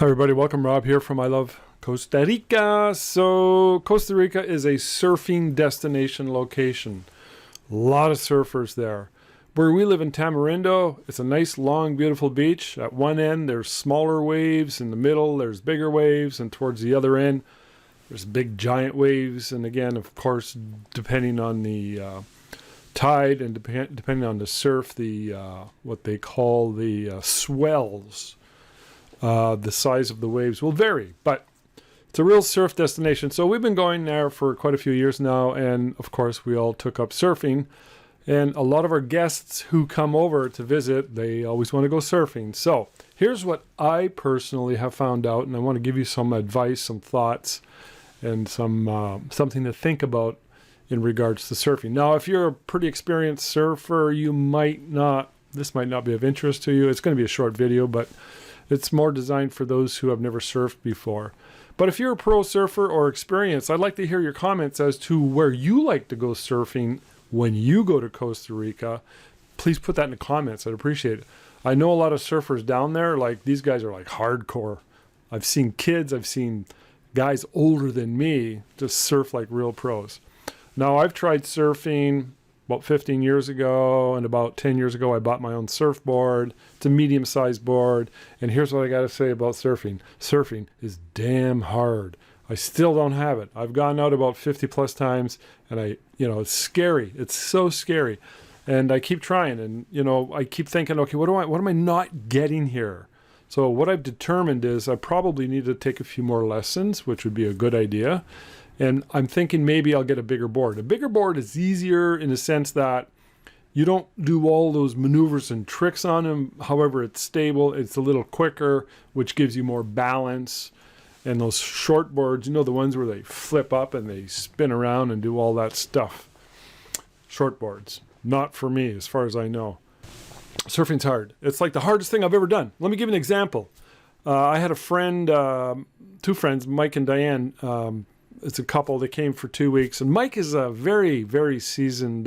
Hi everybody, welcome. Rob here from I Love Costa Rica. So Costa Rica is a surfing destination location. A lot of surfers there. Where we live in Tamarindo, it's a nice long beautiful beach. At one end there's smaller waves, in the middle there's bigger waves, and towards the other end there's big giant waves. And again, of course, depending on the tide and depending on the surf, the what they call the swells, the size of the waves will vary, but it's a real surf destination. So we've been going there for quite a few years now, and of course we all took up surfing. And a lot of our guests who come over to visit, they always want to go surfing. So here's what I personally have found out, and I want to give you some advice, some thoughts, and some something to think about in regards to surfing. Now, if you're a pretty experienced surfer, this might not be of interest to you. It's going to be a short video, but it's more designed for those who have never surfed before. But if you're a pro surfer or experienced, I'd like to hear your comments as to where you like to go surfing when you go to Costa Rica. Please put that in the comments. I'd appreciate it. I know a lot of surfers down there, like these guys are like hardcore. I've seen kids, I've seen guys older than me just surf like real pros. Now, I've tried surfing about 15 years ago, and about 10 years ago I bought my own surfboard. It's a medium-sized board, and here's what I got to say about surfing. Surfing is damn hard. I still don't have it. I've gone out about 50 plus times, and it's scary. It's so scary. And I keep trying, and I keep thinking, okay, what am I not getting here? So what I've determined is I probably need to take a few more lessons, which would be a good idea. And I'm thinking maybe I'll get a bigger board. A bigger board is easier in the sense that you don't do all those maneuvers and tricks on them. However, it's stable. It's a little quicker, which gives you more balance. And those short boards, the ones where they flip up and they spin around and do all that stuff. Short boards. Not for me, as far as I know. Surfing's hard. It's like the hardest thing I've ever done. Let me give you an example. I had a friend, two friends, Mike and Diane. It's a couple that came for 2 weeks. And Mike is a very, very seasoned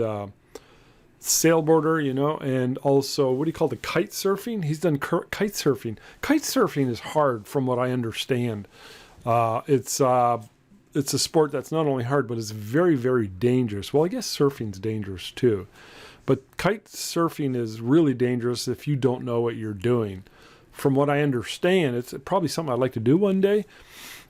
sailboarder, and also, what do you call it, kite surfing? He's done kite surfing. Kite surfing is hard from what I understand. It's a sport that's not only hard, but it's very, very dangerous. Well, I guess surfing's dangerous too. But kite surfing is really dangerous if you don't know what you're doing. From what I understand, it's probably something I'd like to do one day.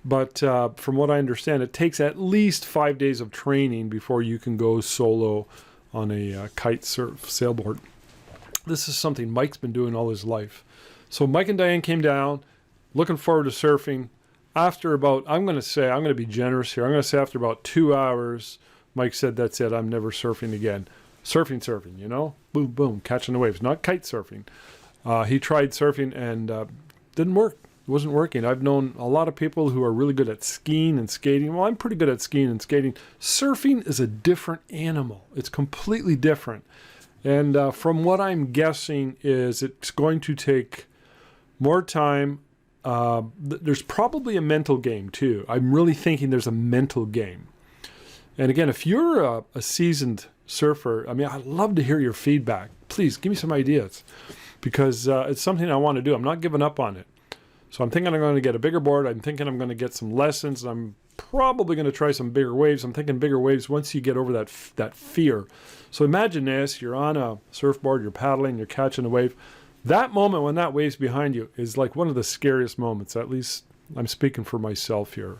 But from what I understand, it takes at least 5 days of training before you can go solo on a kite surf sailboard. This is something Mike's been doing all his life. So Mike and Diane came down, looking forward to surfing. After about, I'm going to be generous here. I'm going to say after about 2 hours, Mike said, that's it, I'm never surfing again. Surfing, boom, boom, catching the waves, not kite surfing. He tried surfing and didn't work. It wasn't working. I've known a lot of people who are really good at skiing and skating. Well, I'm pretty good at skiing and skating. Surfing is a different animal. It's completely different. And from what I'm guessing is it's going to take more time. There's probably a mental game too. I'm really thinking there's a mental game. And again, if you're a seasoned surfer, I'd love to hear your feedback. Please give me some ideas, because it's something I want to do. I'm not giving up on it. So I'm thinking I'm going to get a bigger board. I'm thinking I'm going to get some lessons. And I'm probably going to try some bigger waves. I'm thinking bigger waves once you get over that fear. So imagine this. You're on a surfboard. You're paddling. You're catching a wave. That moment when that wave's behind you is like one of the scariest moments. At least I'm speaking for myself here.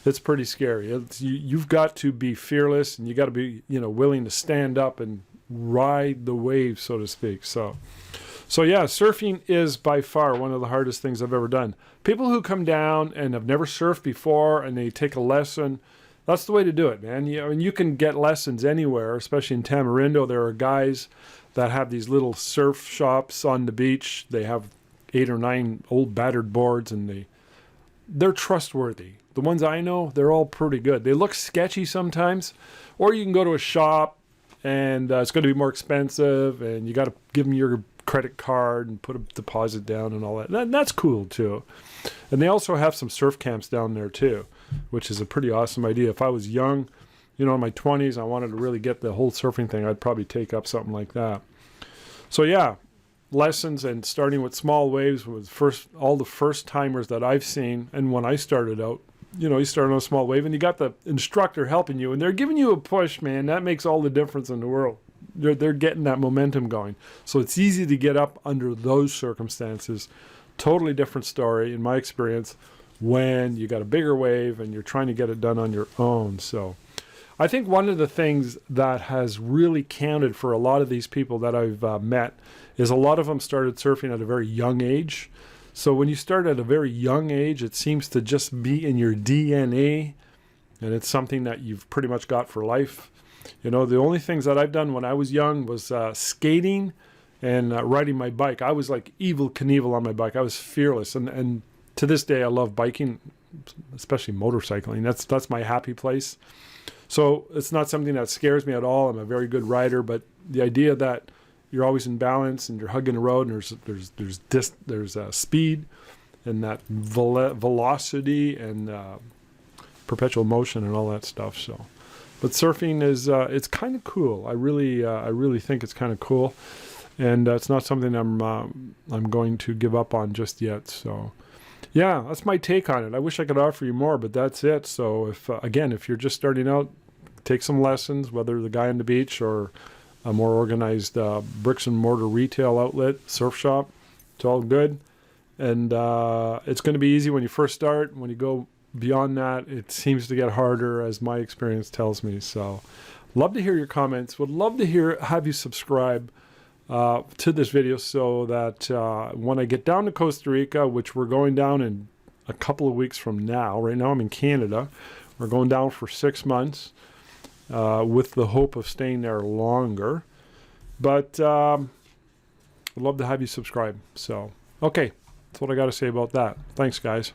It's pretty scary. You've got to be fearless, and you got to be willing to stand up and ride the wave, so to speak. So yeah, surfing is by far one of the hardest things I've ever done. People who come down and have never surfed before and they take a lesson, that's the way to do it, man. And you can get lessons anywhere, especially in Tamarindo. There are guys that have these little surf shops on the beach. They have 8 or 9 old battered boards, and they're trustworthy. The ones I know, they're all pretty good. They look sketchy sometimes, or you can go to a shop and it's going to be more expensive, and you got to give them your credit card and put a deposit down and all that. That's cool too. And they also have some surf camps down there too, which is a pretty awesome idea. If I was young, in my 20s, I wanted to really get the whole surfing thing, I'd probably take up something like that. So yeah, lessons and starting with small waves was all the first timers that I've seen. And when I started out, you started on a small wave and you got the instructor helping you and they're giving you a push, man. That makes all the difference in the world. They're getting that momentum going. So it's easy to get up under those circumstances. Totally different story in my experience when you got a bigger wave and you're trying to get it done on your own. So I think one of the things that has really counted for a lot of these people that I've met is a lot of them started surfing at a very young age. So when you start at a very young age, it seems to just be in your DNA, and it's something that you've pretty much got for life. The only things that I've done when I was young was skating and riding my bike. I was like Evel Knievel on my bike. I was fearless, and to this day I love biking, especially motorcycling. That's my happy place. So it's not something that scares me at all. I'm a very good rider, but the idea that you're always in balance and you're hugging the road and there's speed and that velocity and perpetual motion and all that stuff. So, but surfing is it's kind of cool. I really think it's kind of cool, and it's not something I'm going to give up on just yet. So, yeah, that's my take on it. I wish I could offer you more, but that's it. So if you're just starting out, take some lessons, whether the guy on the beach or a more organized bricks and mortar retail outlet, surf shop. It's all good. And it's going to be easy when you first start. When you go beyond that, it seems to get harder, as my experience tells me. So love to hear your comments. Would love to have you subscribe to this video so that when I get down to Costa Rica, which we're going down in a couple of weeks from now. Right now I'm in Canada. We're going down for 6 months. With the hope of staying there longer. But I'd love to have you subscribe. So, okay, that's what I got to say about that. Thanks, guys.